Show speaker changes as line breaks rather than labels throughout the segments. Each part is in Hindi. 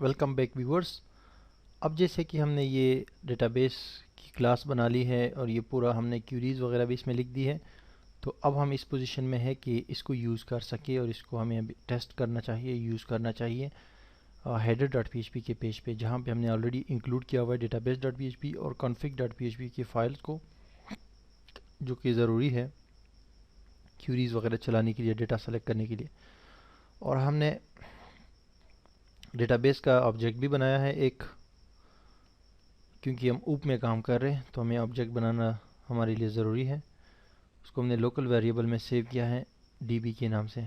Welcome back viewers. अब जैसे कि हमने ये डेटाबेस की क्लास बना ली है और ये पूरा हमने क्यूरीज वगैरह भी इसमें लिख दी है, तो अब हम इस पोजीशन में है कि इसको यूज़ कर सके और इसको हमें अभी टेस्ट करना चाहिए, यूज़ करना चाहिए header.php के पेज पे, जहाँ पे हमने ऑलरेडी इंक्लूड किया हुआ है database.php और config.php की फाइल्स को, जो कि ज़रूरी है क्यूरीज वगैरह चलाने के लिए, डेटा सेलेक्ट करने के लिए। और हमने डेटाबेस का ऑब्जेक्ट भी बनाया है एक, क्योंकि हम ऊप में काम कर रहे हैं तो हमें ऑब्जेक्ट बनाना हमारे लिए ज़रूरी है। उसको हमने लोकल वेरिएबल में सेव किया है db के नाम से।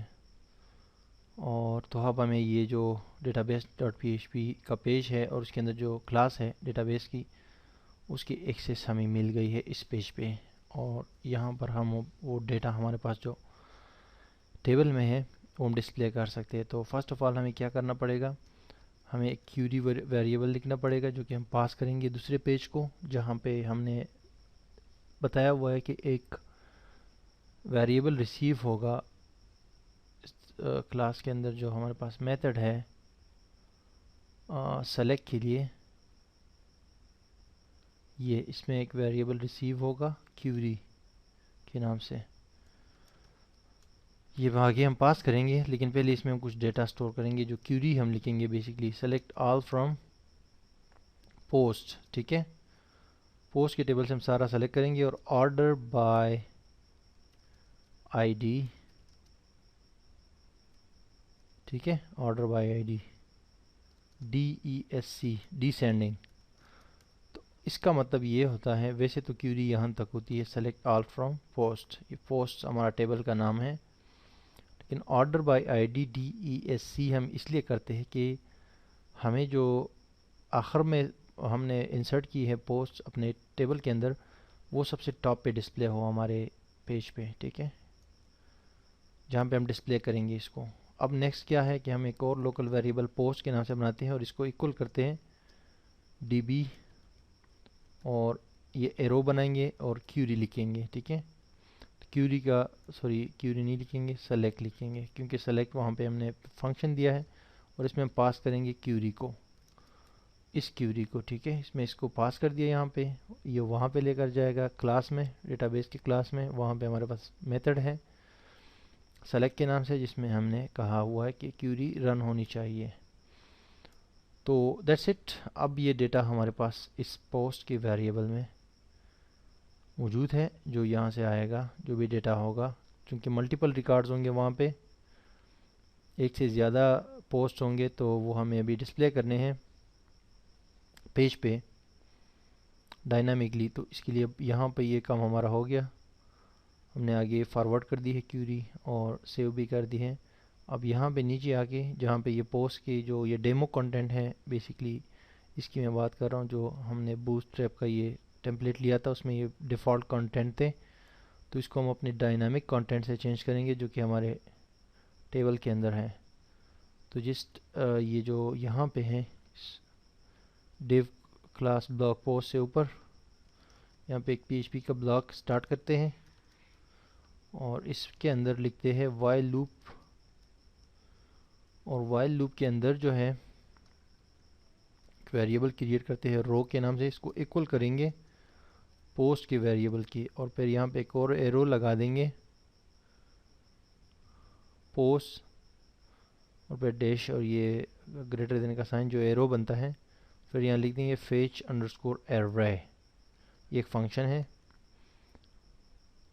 और तो अब हमें ये जो database.php का पेज है और उसके अंदर जो क्लास है डेटाबेस की, उसकी एक्सेस हमें मिल गई है इस पेज पे। और यहाँ पर हम वो डेटा हमारे पास जो टेबल में है वो हम डिस्प्ले कर सकते हैं। तो फर्स्ट ऑफ ऑल हमें क्या करना पड़ेगा, हमें एक क्यूरी वेरिएबल लिखना पड़ेगा जो कि हम पास करेंगे दूसरे पेज को, जहाँ पे हमने बताया हुआ है कि एक वेरिएबल रिसीव होगा क्लास के अंदर। जो हमारे पास मेथड है सेलेक्ट के लिए, ये इसमें एक वेरिएबल रिसीव होगा क्यूरी के नाम से। ये आगे हम पास करेंगे, लेकिन पहले इसमें हम कुछ डेटा स्टोर करेंगे। जो क्यूरी हम लिखेंगे basically select all from post, ठीक है। पोस्ट के टेबल से हम सारा सेलेक्ट करेंगे और ऑर्डर बाय आईडी, ठीक है, order by ID DESC, descending. तो इसका मतलब ये होता है, वैसे तो क्यूरी यहाँ तक होती है सेलेक्ट ऑल फ्रॉम पोस्ट, ये पोस्ट हमारा टेबल का नाम है, लेकिन ऑर्डर बाय आईडी DESC हम इसलिए करते हैं कि हमें जो आखिर में हमने इंसर्ट की है पोस्ट अपने टेबल के अंदर, वो सबसे टॉप पे डिस्प्ले हो हमारे पेज पे, ठीक है, जहाँ पे हम डिस्प्ले करेंगे इसको। अब नेक्स्ट क्या है कि हम एक और लोकल वेरिएबल पोस्ट के नाम से बनाते हैं और इसको इक्वल करते हैं db, और ये एरो बनाएंगे और क्यूरी लिखेंगे, ठीक है। क्यूरी का क्यूरी नहीं लिखेंगे, सेलेक्ट लिखेंगे, क्योंकि सेलेक्ट वहाँ पे हमने फंक्शन दिया है और इसमें हम पास करेंगे क्यूरी को, इस क्यूरी को, ठीक है। इसमें इसको पास कर दिया यहाँ पे, ये वहाँ पे लेकर जाएगा क्लास में, डेटाबेस की क्लास में। वहाँ पे हमारे पास मेथड है सेलेक्ट के नाम से, जिसमें हमने कहा हुआ है कि क्यूरी रन होनी चाहिए। तो दैट्स इट। अब ये डेटा हमारे पास इस पोस्ट के वेरिएबल में मौजूद है, जो यहाँ से आएगा, जो भी डेटा होगा, क्योंकि मल्टीपल रिकॉर्ड्स होंगे वहाँ पे, एक से ज़्यादा पोस्ट होंगे, तो वो हमें अभी डिस्प्ले करने हैं पेज पे डायनामिकली। तो इसके लिए यहाँ पे ये काम हमारा हो गया, हमने आगे फॉरवर्ड कर दी है क्यूरी और सेव भी कर दी है। अब यहाँ पे नीचे आके जहाँ पे ये पोस्ट की जो ये डेमो कंटेंट है बेसिकली, इसकी मैं बात कर रहा हूँ, जो हमने बूटस्ट्रैप का ये टेम्पलेट लिया था, उसमें ये डिफ़ॉल्ट कंटेंट थे, तो इसको हम अपने डायनामिक कंटेंट से चेंज करेंगे, जो कि हमारे टेबल के अंदर है। तो ये जो यहाँ पे है डिव क्लास ब्लॉक पोस्ट से ऊपर यहाँ पे एक PHP का ब्लॉक स्टार्ट करते हैं और इसके अंदर लिखते हैं वाइल लूप, और वाइल लूप के अंदर जो है वेरिएबल क्रिएट करते हैं रो के नाम से, इसको इक्वल करेंगे पोस्ट के वेरिएबल की, और फिर यहाँ पे एक और एरो लगा देंगे पोस्ट, और फिर डैश और ये ग्रेटर देन का साइन जो एरो बनता है, फिर यहाँ लिख देंगे फेच अंडरस्कोर एरे, ये एक फंक्शन है।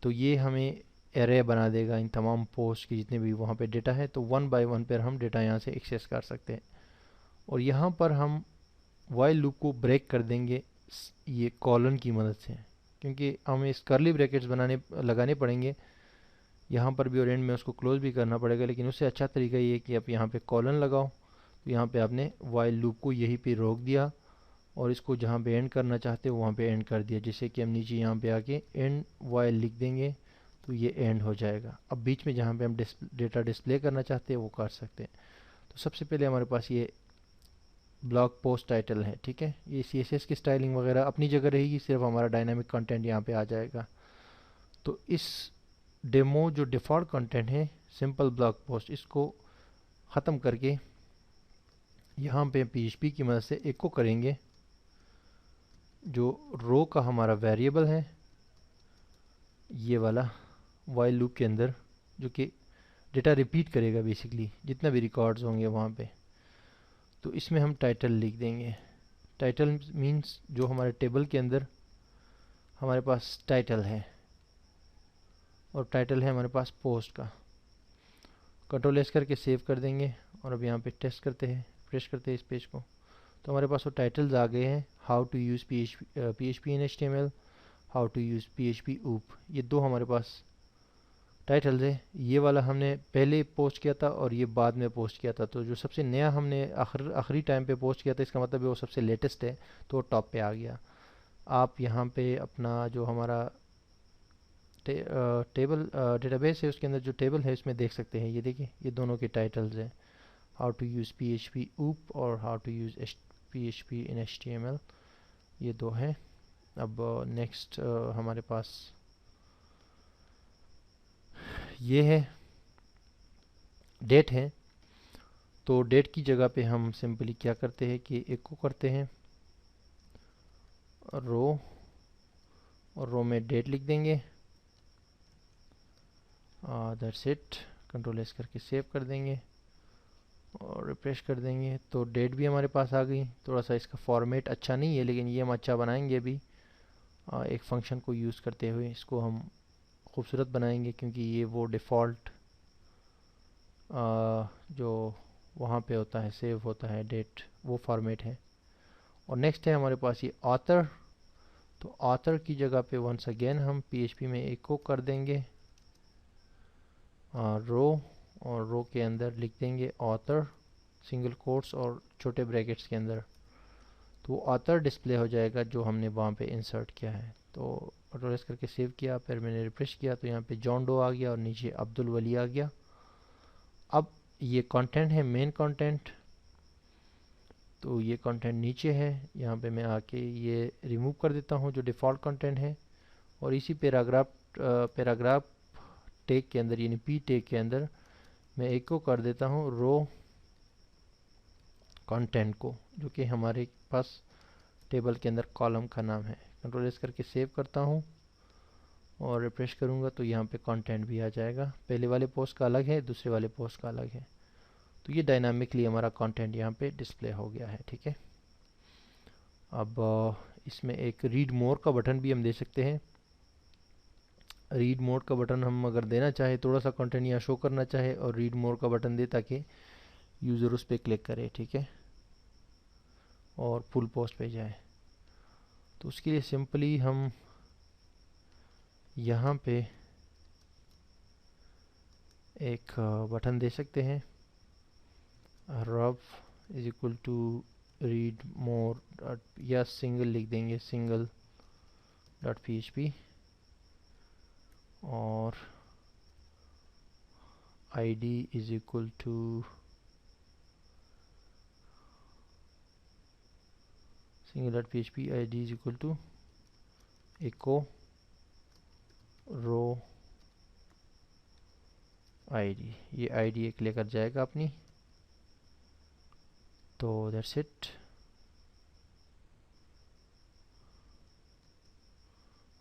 तो ये हमें एरे बना देगा इन तमाम पोस्ट की जितने भी वहाँ पे डेटा है, तो वन बाय वन पर हम डेटा यहाँ से एक्सेस कर सकते हैं। और यहाँ पर हम वाइल लूप को ब्रेक कर देंगे ये कॉलन की मदद से, क्योंकि हमें इस कर्ली ब्रैकेट्स लगाने पड़ेंगे यहाँ पर भी, और एंड में उसको क्लोज भी करना पड़ेगा, लेकिन उससे अच्छा तरीका ये है कि आप यहाँ पे कॉलन लगाओ। तो यहाँ पे आपने वाइल लूप को यहीं पे रोक दिया और इसको जहाँ पे एंड करना चाहते हो वहाँ पे एंड कर दिया, जिससे कि हम नीचे यहाँ पे आके एंड वाइल लिख देंगे तो ये एंड हो जाएगा। अब बीच में जहाँ पे हम डेटा डिस्प्ले करना चाहते हैं वो कर सकते हैं। तो सबसे पहले हमारे पास ये ब्लॉग पोस्ट टाइटल है, ठीक है। ये CSS की स्टाइलिंग वगैरह अपनी जगह रहेगी, सिर्फ हमारा डायनामिक कंटेंट यहाँ पे आ जाएगा। तो इस डेमो जो डिफ़ॉल्ट कंटेंट है सिंपल ब्लॉग पोस्ट, इसको ख़त्म करके यहाँ पे PHP की मदद से एको करेंगे जो रो का हमारा वेरिएबल है, ये वाला वाइल लूप के अंदर, जो कि डेटा रिपीट करेगा बेसिकली जितना भी रिकॉर्ड्स होंगे वहाँ पे। तो इसमें हम टाइटल लिख देंगे। टाइटल मींस जो हमारे टेबल के अंदर हमारे पास टाइटल है, और टाइटल है हमारे पास पोस्ट का। कंट्रोल एस करके सेव कर देंगे, और अब यहाँ पे टेस्ट करते हैं, रिफ्रेश करते हैं इस पेज को, तो हमारे पास वो टाइटल्स आ गए हैं। How to use PHP in HTML, how to use PHP OOP, ये दो हमारे पास टाइटल्स है। ये वाला हमने पहले पोस्ट किया था और ये बाद में पोस्ट किया था, तो जो सबसे नया हमने आखिरी टाइम पे पोस्ट किया था, इसका मतलब है वो सबसे लेटेस्ट है, तो टॉप पे आ गया। आप यहाँ पे अपना जो हमारा टेबल डेटाबेस है उसके अंदर जो टेबल है उसमें देख सकते हैं, ये देखिए ये दोनों के टाइटल्स हैं, how to use PHP OOP और how to use PHP in HTML, ये दो हैं। अब नेक्स्ट हमारे पास ये है डेट है। तो डेट की जगह पे हम सिंपली क्या करते हैं कि एको करते हैं रो, और रो में डेट लिख देंगे। That's it. कंट्रोल एस करके सेव कर देंगे और रिफ्रेश कर देंगे, तो डेट भी हमारे पास आ गई। थोड़ा सा इसका फॉर्मेट अच्छा नहीं है, लेकिन ये हम अच्छा बनाएंगे अभी। एक फंक्शन को यूज़ करते हुए इसको हम खूबसूरत बनाएंगे, क्योंकि ये वो डिफ़ॉल्ट जो वहाँ पे होता है, सेव होता है डेट, वो फॉर्मेट है। और नेक्स्ट है हमारे पास ये ऑथर। तो ऑथर की जगह पे वंस अगेन हम PHP में एको कर देंगे रो, और रो के अंदर लिख देंगे ऑथर, सिंगल कोट्स और छोटे ब्रैकेट्स के अंदर। तो ऑथर डिस्प्ले हो जाएगा जो हमने वहाँ पे इंसर्ट किया है। तो कंट्रोल एस करके सेव किया, फिर मैंने रिफ्रेश किया तो यहाँ पे जॉन डो आ गया और नीचे अब्दुल वली आ गया। अब ये कंटेंट है, मेन कंटेंट, तो ये कंटेंट नीचे है। यहाँ पे मैं आके ये रिमूव कर देता हूँ जो डिफ़ॉल्ट कंटेंट है, और इसी पैराग्राफ टैग के अंदर यानी P टैग के अंदर मैं एको कर देता हूँ रो कंटेंट को, जो कि हमारे पास टेबल के अंदर कॉलम का नाम है। कंट्रोल एस करके सेव करता हूँ और रिफ्रेश करूँगा तो यहाँ पे कंटेंट भी आ जाएगा। पहले वाले पोस्ट का अलग है, दूसरे वाले पोस्ट का अलग है। तो ये डायनामिकली हमारा कंटेंट यहाँ पे डिस्प्ले हो गया है, ठीक है। अब इसमें एक रीड मोर का बटन भी हम दे सकते हैं। रीड मोर का बटन हम अगर देना चाहे, थोड़ा सा कंटेंट यहाँ शो करना चाहे, और रीड मोर का बटन दे ताकि यूज़र उस पर क्लिक करे, ठीक है, और फुल पोस्ट पे जाए। तो उसके लिए सिंपली हम यहाँ पे एक बटन दे सकते हैं, ref is equal to read more dot, या सिंगल लिख देंगे, सिंगल डॉट PHP, और ID is equal to single dot PHP, ID is equal to echo row ID। ये ID एक लेकर जाएगा अपनी। तो दैट्स इट।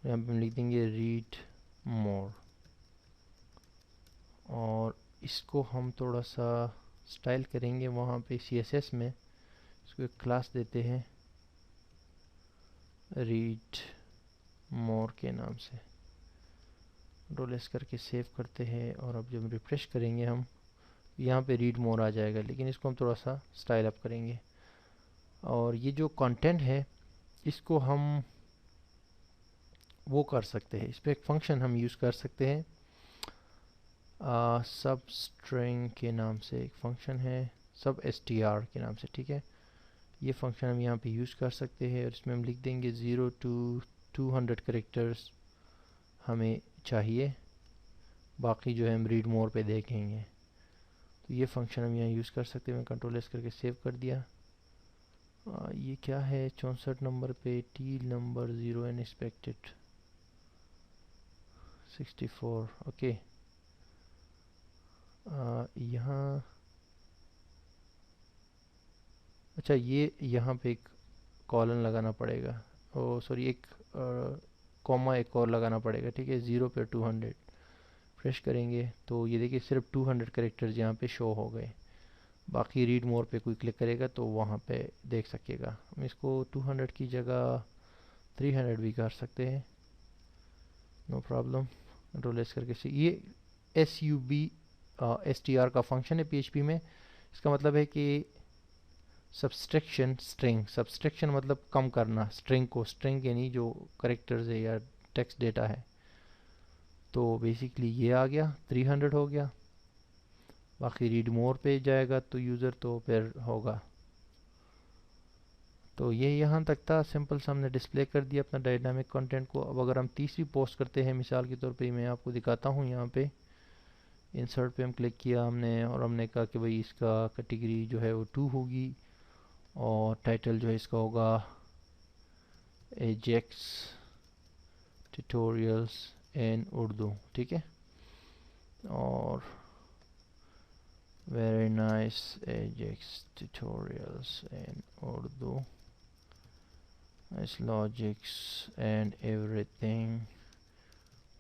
यहाँ पे हम लिख देंगे रीड मोर, और इसको हम थोड़ा सा स्टाइल करेंगे वहाँ पे CSS में। इसको एक क्लास देते हैं रीड मोर के नाम से। कंट्रोल एस करके सेव करते हैं, और अब जब रिफ्रेश करेंगे हम, यहाँ पे रीड मोर आ जाएगा, लेकिन इसको हम थोड़ा सा स्टाइल अप करेंगे। और ये जो कंटेंट है इसको हम वो कर सकते हैं, इस पर एक फंक्शन हम यूज़ कर सकते हैं, सब स्ट्रिंग के नाम से एक फंक्शन है, सब str के नाम से, ठीक है। ये फंक्शन हम यहाँ पे यूज़ कर सकते हैं, और इसमें हम लिख देंगे 0 to 200 करेक्टर्स हमें चाहिए, बाकी जो है हम रीड मोर पे देखेंगे। तो ये फंक्शन हम यहाँ यूज़ कर सकते हैं। मैं कंट्रोल एस करके सेव कर दिया। ये क्या है, 64 नंबर पे T number 0 and expected 64, okay. यहाँ अच्छा, ये यहाँ पे एक कॉलन लगाना पड़ेगा, ओ सॉरी, एक कॉमा एक और लगाना पड़ेगा, ठीक है। 0 पे 200 फ्रेश करेंगे तो ये देखिए सिर्फ 200 करेक्टर्स यहाँ पे शो हो गए। बाकी रीड मोर पे कोई क्लिक करेगा तो वहाँ पे देख सकेगा। हम इसको 200 की जगह 300 भी कर सकते हैं, नो प्रॉब्लम। कंट्रोल एस करके से ये SUB STR का फंक्शन है PHP में। इसका मतलब है कि सब्सट्रैक्शन मतलब कम करना स्ट्रिंग को, स्ट्रिंग यानी जो करेक्टर्स है या टेक्स्ट डेटा है। तो बेसिकली ये आ गया, 300 हो गया। बाकी रीड मोर पे जाएगा तो यूज़र तो फिर होगा। तो ये यहाँ तक था, सिंपल सा हमने डिस्प्ले कर दिया अपना डायनामिक कंटेंट को। अब अगर हम तीसरी पोस्ट करते हैं, मिसाल के तौर पे मैं आपको दिखाता हूँ, यहाँ पे इंसर्ट पे हम क्लिक किया हमने और हमने कहा कि भाई इसका कैटेगरी जो है वो 2 होगी और टाइटल जो है इसका होगा एजेक्स ट्यूटोरियल्स इन उर्दू, ठीक है। और very nice Ajax tutorials in Urdu, nice logics and everything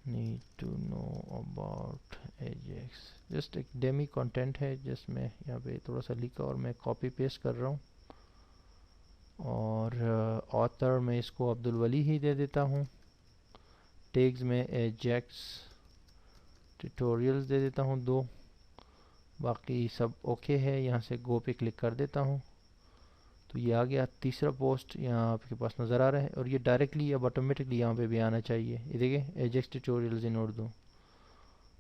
need to know about Ajax। Just एक डेमी कंटेंट है जिसमें यहाँ पे थोड़ा सा लिखा और मैं कॉपी पेस्ट कर रहा हूँ। और ऑथर में इसको अब्दुल वली ही दे देता हूँ। टैग्स में एजेक्स ट्यूटोरियल्स दे देता हूँ 2। बाकी सब ओके है, यहाँ से गो पे क्लिक कर देता हूँ तो ये आ गया। तीसरा पोस्ट यहाँ आपके पास नज़र आ रहा है और ये डायरेक्टली अब ऑटोमेटिकली यहाँ पे भी आना चाहिए। ये देखिए एजेक्स ट्यूटोरियल्स इन उर्दू।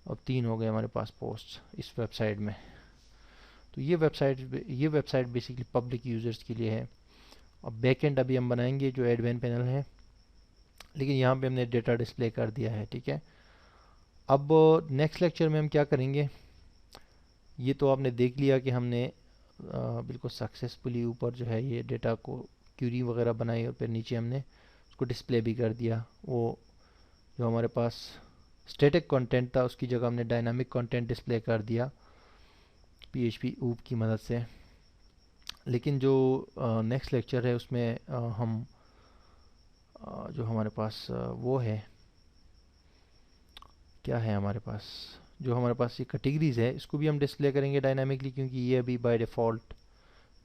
अब 3 हो गए हमारे पास पोस्ट इस वेबसाइट में। तो ये वेबसाइट बेसिकली पब्लिक यूज़र्स के लिए है। अब बैकएंड अभी हम बनाएंगे जो एडमिन पैनल है, लेकिन यहाँ पे हमने डेटा डिस्प्ले कर दिया है, ठीक है। अब नेक्स्ट लेक्चर में हम क्या करेंगे, ये तो आपने देख लिया कि हमने बिल्कुल सक्सेसफुली ऊपर जो है ये डेटा को क्यूरी वगैरह बनाई और फिर नीचे हमने उसको डिस्प्ले भी कर दिया। वो जो हमारे पास स्टैटिक कंटेंट था उसकी जगह हमने डायनामिक कंटेंट डिस्प्ले कर दिया PHP ऊप की मदद से। लेकिन जो नेक्स्ट लेक्चर है उसमें हम जो हमारे पास वो है, क्या है हमारे पास, जो हमारे पास ये कैटेगरीज है इसको भी हम डिस्प्ले करेंगे डायनामिकली, क्योंकि ये अभी बाय डिफ़ॉल्ट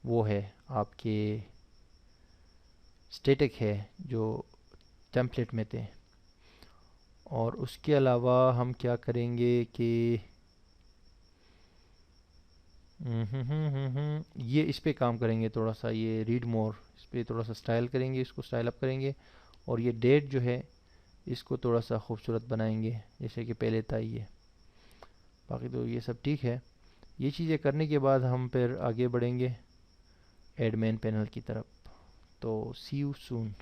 वो है आपके स्टैटिक है जो टेम्पलेट में थे। और उसके अलावा हम क्या करेंगे कि ये इस पे काम करेंगे थोड़ा सा, ये रीड मोर इस पे थोड़ा सा स्टाइल करेंगे, इसको स्टाइल अप करेंगे और ये डेट जो है इसको थोड़ा सा खूबसूरत बनाएंगे जैसे कि पहले था ये। बाकी तो ये सब ठीक है। ये चीज़ें करने के बाद हम फिर आगे बढ़ेंगे एडमिन पैनल की तरफ। तो सी यू सून।